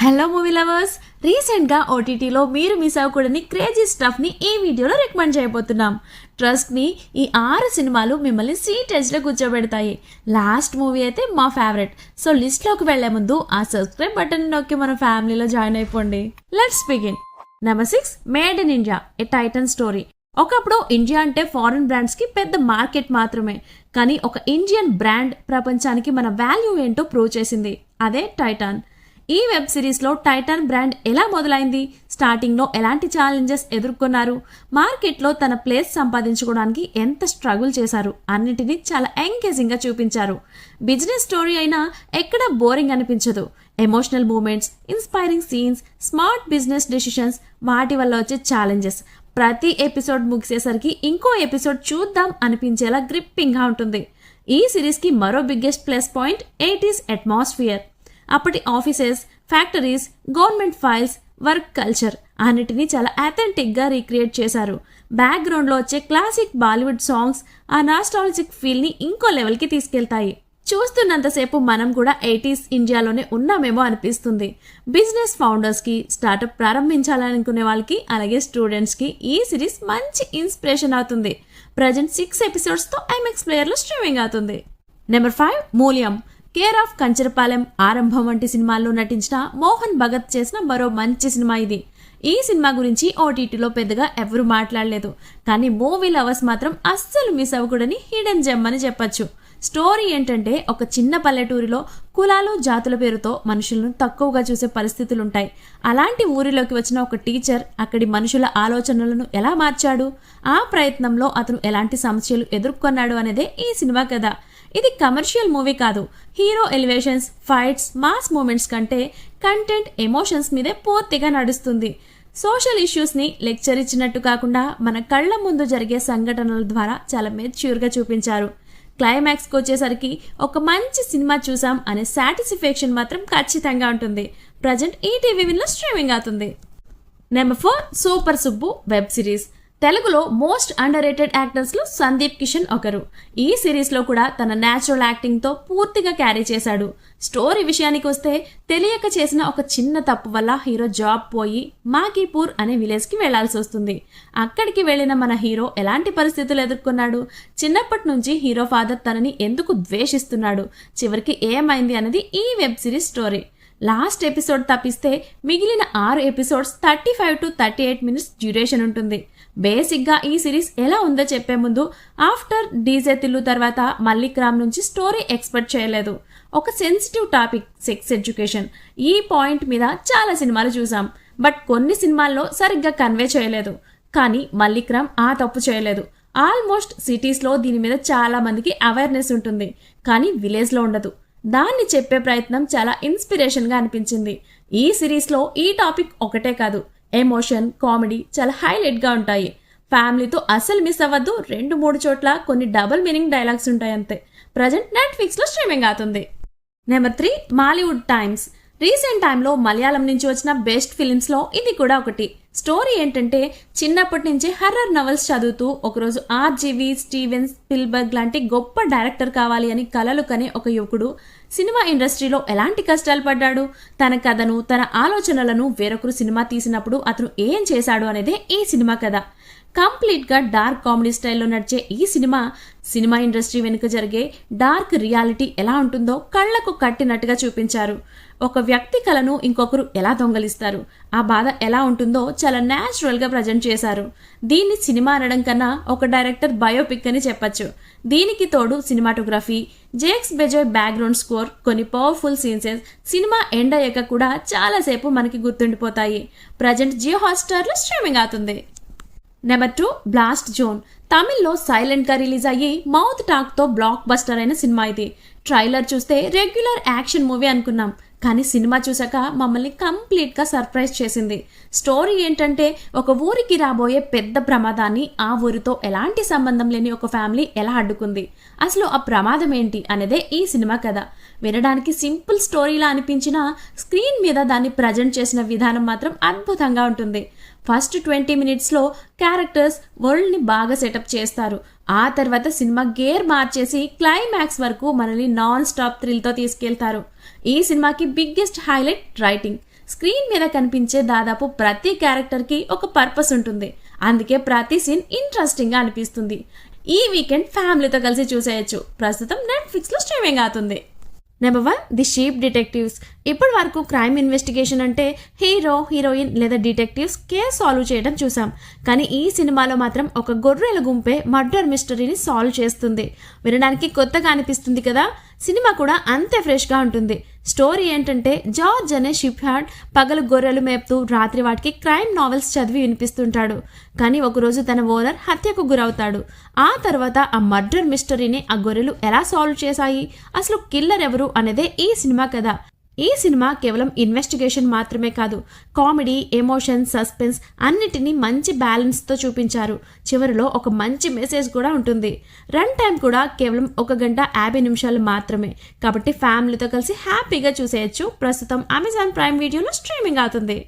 Hello movie lovers, రీసెంట్గా ఓటీటీలో మీరు మిస్ అవ్వకూడని క్రేజీ స్టఫ్ని ఈ వీడియోలో రికమెండ్ చేయబోతున్నాం. ట్రస్ట్ మీ, ఈ 6 సినిమాలు మిమ్మల్ని సీట్ ఎడ్జ్లో కూర్చోబెడతాయి. లాస్ట్ మూవీ అయితే మా ఫేవరెట్. సో లిస్ట్లోకి వెళ్లే ముందు ఆ సబ్స్క్రైబ్ బటన్ నొక్కి మన ఫ్యామిలీలో జాయిన్ అయిపోండి. Let's begin. Number 6, made in India, A Titan story. ఒకప్పుడు ఇండియా అంటే ఫారిన్ బ్రాండ్స్కి పెద్ద మార్కెట్ మాత్రమే, కానీ ఒక ఇండియన్ బ్రాండ్ ప్రపంచానికి మన వాల్యూ ఏంటో ప్రూవ్ చేసింది. అదే టైటాన్. ఈ వెబ్ సిరీస్లో టైటాన్ బ్రాండ్ ఎలా మొదలైంది, స్టార్టింగ్లో ఎలాంటి ఛాలెంజెస్ ఎదుర్కొన్నారు, మార్కెట్లో తన ప్లేస్ సంపాదించుకోవడానికి ఎంత స్ట్రగుల్ చేశారు, అన్నిటినీ చాలా ఎంగేజింగ్గా చూపించారు. బిజినెస్ స్టోరీ అయినా ఎక్కడా బోరింగ్ అనిపించదు. Emotional moments, inspiring scenes, smart business decisions, వాటి వల్ల వచ్చే ఛాలెంజెస్, ప్రతి ఎపిసోడ్ ముగిసేసరికి ఇంకో ఎపిసోడ్ చూద్దాం అనిపించేలా గ్రిప్పింగ్గా ఉంటుంది. ఈ సిరీస్కి మరో biggest plus point 80s atmosphere. అప్పటి offices, factories, government files, work culture అన్నిటినీ చాలా అథెంటిక్గా రీక్రియేట్ చేశారు. బ్యాక్గ్రౌండ్లో వచ్చే క్లాసిక్ బాలీవుడ్ సాంగ్స్ ఆ నాస్టాలజిక్ ఫీల్ని ఇంకో లెవెల్కి తీసుకెళ్తాయి. చూస్తున్నంతసేపు మనం కూడా 80s ఇండియాలోనే ఉన్నామేమో అనిపిస్తుంది. బిజినెస్ ఫౌండర్స్కి, స్టార్టప్ ప్రారంభించాలనుకునే వాళ్ళకి, అలాగే స్టూడెంట్స్కి ఈ సిరీస్ మంచి ఇన్స్పిరేషన్ అవుతుంది. ప్రజెంట్ 6 ఎపిసోడ్స్తో ఐమాక్స్ ప్లేయర్లో స్ట్రీమింగ్ అవుతుంది. నెంబర్ 5, మూల్యం, కేర్ ఆఫ్ కంచరపాలెం, ఆరంభం వంటి సినిమాల్లో నటించిన మోహన్ భగత్ చేసిన మరో మంచి సినిమా ఇది. ఈ సినిమా గురించి ఓటీటీలో పెద్దగా ఎవరు మాట్లాడలేదు, కానీ మూవీ లవర్స్ మాత్రం అస్సలు మిస్ అవ్వకూడని హిడెన్ జెమ్ అని చెప్పొచ్చు. స్టోరీ ఏంటంటే, ఒక చిన్న పల్లెటూరిలో కులాలు, జాతుల పేరుతో మనుషులను తక్కువగా చూసే పరిస్థితులుంటాయి. అలాంటి ఊరిలోకి వచ్చిన ఒక టీచర్ అక్కడి మనుషుల ఆలోచనలను ఎలా మార్చాడు, ఆ ప్రయత్నంలో అతను ఎలాంటి సమస్యలు ఎదుర్కొన్నాడు అనేదే ఈ సినిమా కథ. ఇది కమర్షియల్ మూవీ కాదు. Hero elevations, fights, mass moments కంటే కంటెంట్, ఎమోషన్స్ మీదే పూర్తిగా నడుస్తుంది. సోషల్ ఇష్యూస్ని లెక్చర్ ఇచ్చినట్టు కాకుండా మన కళ్ళ ముందు జరిగే సంఘటనల ద్వారా చాలా మెచ్యూర్గా చూపించారు. క్లైమాక్స్కి వచ్చేసరికి ఒక మంచి సినిమా చూసాం అనే సాటిస్ఫాక్షన్ మాత్రం ఖచ్చితంగా ఉంటుంది. ప్రజెంట్ ఈటీవీ విన్లో స్ట్రీమింగ్ అవుతుంది. Number 4, super Subbu web series. తెలుగులో మోస్ట్ అండర్ రేటెడ్ యాక్టర్స్లో సందీప్ కిషన్ ఒకరు. ఈ సిరీస్లో కూడా తన న్యాచురల్ యాక్టింగ్తో పూర్తిగా క్యారీ చేశాడు. స్టోరీ విషయానికి వస్తే, తెలియక చేసిన ఒక చిన్న తప్పు వల్ల హీరో జాబ్ పోయి మాకీపూర్ అనే విలేజ్కి వెళ్లాల్సి వస్తుంది. అక్కడికి వెళ్లిన మన హీరో ఎలాంటి పరిస్థితులు ఎదుర్కొన్నాడు, చిన్నప్పటి నుంచి హీరో ఫాదర్ తనని ఎందుకు ద్వేషిస్తున్నాడు, చివరికి ఏమైంది అనేది ఈ web series story. Last episode తప్పిస్తే మిగిలిన 6 ఎపిసోడ్స్ 35 to 38 మినిట్స్ డ్యూరేషన్ ఉంటుంది. బేసిక్గా ఈ సిరీస్ ఎలా ఉందో చెప్పే ముందు, ఆఫ్టర్ డీజే తిల్లు తర్వాత మల్లిక్ రామ్ నుంచి స్టోరీ ఎక్స్పెక్ట్ చేయలేదు. ఒక సెన్సిటివ్ టాపిక్, సెక్స్ ఎడ్యుకేషన్. ఈ పాయింట్ మీద చాలా సినిమాలు చూసాం, బట్ కొన్ని సినిమాల్లో సరిగ్గా కన్వే చేయలేదు. కానీ మల్లిక్ రామ్ ఆ తప్పు చేయలేదు. ఆల్మోస్ట్ సిటీస్లో దీని మీద చాలా మందికి అవేర్నెస్ ఉంటుంది, కానీ విలేజ్లో ఉండదు. దాన్ని చెప్పే ప్రయత్నం చాలా ఇన్స్పిరేషన్గా అనిపించింది. ఈ సిరీస్లో ఈ టాపిక్ ఒకటే కాదు, ఎమోషన్, కామెడీ చాలా హైలైట్గా ఉంటాయి. ఫ్యామిలీతో అస్సలు మిస్ అవ్వద్దు. 2-3 చోట్ల కొన్ని డబుల్ మీనింగ్ డైలాగ్స్ ఉంటాయి అంతే. ప్రజెంట్ నెట్ఫ్లిక్స్లో స్ట్రీమింగ్ అవుతుంది. Number 3, Mollywood times. రీసెంట్ టైంలో మలయాళం నుంచి వచ్చిన బెస్ట్ ఫిలిమ్స్లో ఇది కూడా ఒకటి. స్టోరీ ఏంటంటే, చిన్నప్పటి నుంచి హర్రర్ నవల్స్ చదువుతూ ఒకరోజు ఆర్జీవి, స్టీవెన్ స్పిల్బర్గ్ లాంటి గొప్ప డైరెక్టర్ కావాలి అని కలలు కనే ఒక యువకుడు సినిమా ఇండస్ట్రీలో ఎలాంటి కష్టాలు పడ్డాడు, తన కథను, తన ఆలోచనలను వేరొకరు సినిమా తీసినప్పుడు అతను ఏం చేశాడు అనేదే ఈ సినిమా కథ. కంప్లీట్గా డార్క్ కామెడీ స్టైల్లో నడిచే ఈ సినిమా ఇండస్ట్రీ వెనుక జరిగే డార్క్ రియాలిటీ ఎలా ఉంటుందో కళ్లకు కట్టినట్టుగా చూపించారు. ఒక వ్యక్తి కలను ఇంకొకరు ఎలా దొంగలిస్తారు, ఆ బాధ ఎలా ఉంటుందో చాలా న్యాచురల్గా ప్రజెంట్ చేశారు. దీన్ని సినిమా అనడం కన్నా ఒక డైరెక్టర్ బయోపిక్ అని చెప్పచ్చు. దీనికి తోడు cinematography, Jakes Bejoy background score, కొన్ని పవర్ఫుల్ సీన్సెస్ సినిమా ఎండ్ అయ్యాక కూడా చాలాసేపు మనకి గుర్తుండిపోతాయి. ప్రజెంట్ జియో హాట్స్టార్లో స్ట్రీమింగ్ అవుతుంది. Number 2, blast zone. తమిళ్లో సైలెంట్గా రిలీజ్ అయ్యి మౌత్ టాక్తో బ్లాక్ బస్టర్ అయిన సినిమా ఇది. ట్రైలర్ చూస్తే రెగ్యులర్ యాక్షన్ మూవీ అనుకున్నాం, కానీ సినిమా చూసాక మమ్మల్ని కంప్లీట్గా సర్ప్రైజ్ చేసింది. స్టోరీ ఏంటంటే, ఒక ఊరికి రాబోయే పెద్ద ప్రమాదాన్ని ఆ ఊరితో ఎలాంటి సంబంధం లేని ఒక ఫ్యామిలీ ఎలా అడ్డుకుంది, అసలు ఆ ప్రమాదం ఏంటి అనేదే ఈ సినిమా కథ. వినడానికి సింపుల్ స్టోరీలా అనిపించినా స్క్రీన్ మీద దాన్ని ప్రజెంట్ చేసిన విధానం మాత్రం అద్భుతంగా ఉంటుంది. ఫస్ట్ 20 మినిట్స్లో క్యారెక్టర్స్, వరల్డ్ని బాగా సెటప్ చేస్తారు. ఆ తర్వాత సినిమా గేర్ మార్చేసి క్లైమాక్స్ వరకు మనల్ని నాన్ స్టాప్ థ్రిల్తో తీసుకెళ్తారు. ఈ సినిమాకి బిగ్గెస్ట్ హైలైట్ రైటింగ్. స్క్రీన్ మీద కనిపించే దాదాపు ప్రతి క్యారెక్టర్కి ఒక పర్పస్ ఉంటుంది. అందుకే ప్రతి సీన్ ఇంట్రెస్టింగ్గా అనిపిస్తుంది. ఈ వీకెండ్ ఫ్యామిలీతో కలిసి చూసేయచ్చు. ప్రస్తుతం నెట్ఫ్లిక్స్లో స్ట్రీమింగ్ అవుతుంది. Number 1 the sheep detectives. ఇప్పటి వరకు క్రైమ్ ఇన్వెస్టిగేషన్ అంటే హీరో హీరోయిన్ లేదా డిటెక్టివ్స్ కేస్ సాల్వ్ చేయడం చూసాం. కానీ ఈ సినిమాలో మాత్రం ఒక గొర్రెల గుంపే మర్డర్ మిస్టరీని సాల్వ్ చేస్తుంది. వినడానికి కొత్తగా అనిపిస్తుంది కదా. సినిమా కూడా అంతే ఫ్రెష్గా ఉంటుంది. స్టోరీ ఏంటంటే జార్జ్ అనే షిప్ హ్యాండ్ పగలు గొర్రెలు మేపుతూ రాత్రి వాటికి క్రైమ్ నావెల్స్ చదివి వినిపిస్తుంటాడు. కానీ ఒకరోజు తన ఓనర్ హత్యకు గురవుతాడు. ఆ తర్వాత ఆ మర్డర్ మిస్టరీని ఆ గొర్రెలు ఎలా సాల్వ్ చేశాయి, అసలు కిల్లర్ ఎవరు అనేదే ఈ సినిమా కథ. ఈ సినిమా కేవలం ఇన్వెస్టిగేషన్ మాత్రమే కాదు, కామెడీ, ఎమోషన్, సస్పెన్స్ అన్నిటినీ మంచి బ్యాలెన్స్తో చూపించారు. చివరిలో ఒక మంచి మెసేజ్ కూడా ఉంటుంది. రన్ టైం కూడా కేవలం 1 గంట 50 నిమిషాలు మాత్రమే. కాబట్టి ఫ్యామిలీతో కలిసి హ్యాపీగా చూసేయచ్చు. ప్రస్తుతం అమెజాన్ ప్రైమ్ వీడియోలో స్ట్రీమింగ్ అవుతుంది.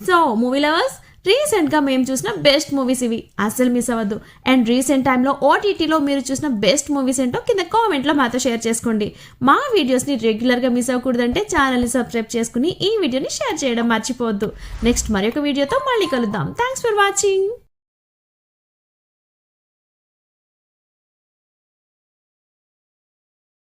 సో మూవీ లవర్స్, రీసెంట్గా మేము చూసిన బెస్ట్ మూవీస్ ఇవి, అస్సలు మిస్ అవ్వద్దు. అండ్ రీసెంట్ టైంలో ఓటీటీలో మీరు చూసిన బెస్ట్ మూవీస్ ఏంటో కింద కామెంట్లో మాతో షేర్ చేసుకోండి. మా వీడియోస్ని రెగ్యులర్గా మిస్ అవ్వకూడదంటే ఛానల్ని సబ్స్క్రైబ్ చేసుకుని ఈ వీడియోని షేర్ చేయడం మర్చిపోవద్దు. నెక్స్ట్ మరొక వీడియోతో మళ్ళీ కలుద్దాం. Thanks for watching.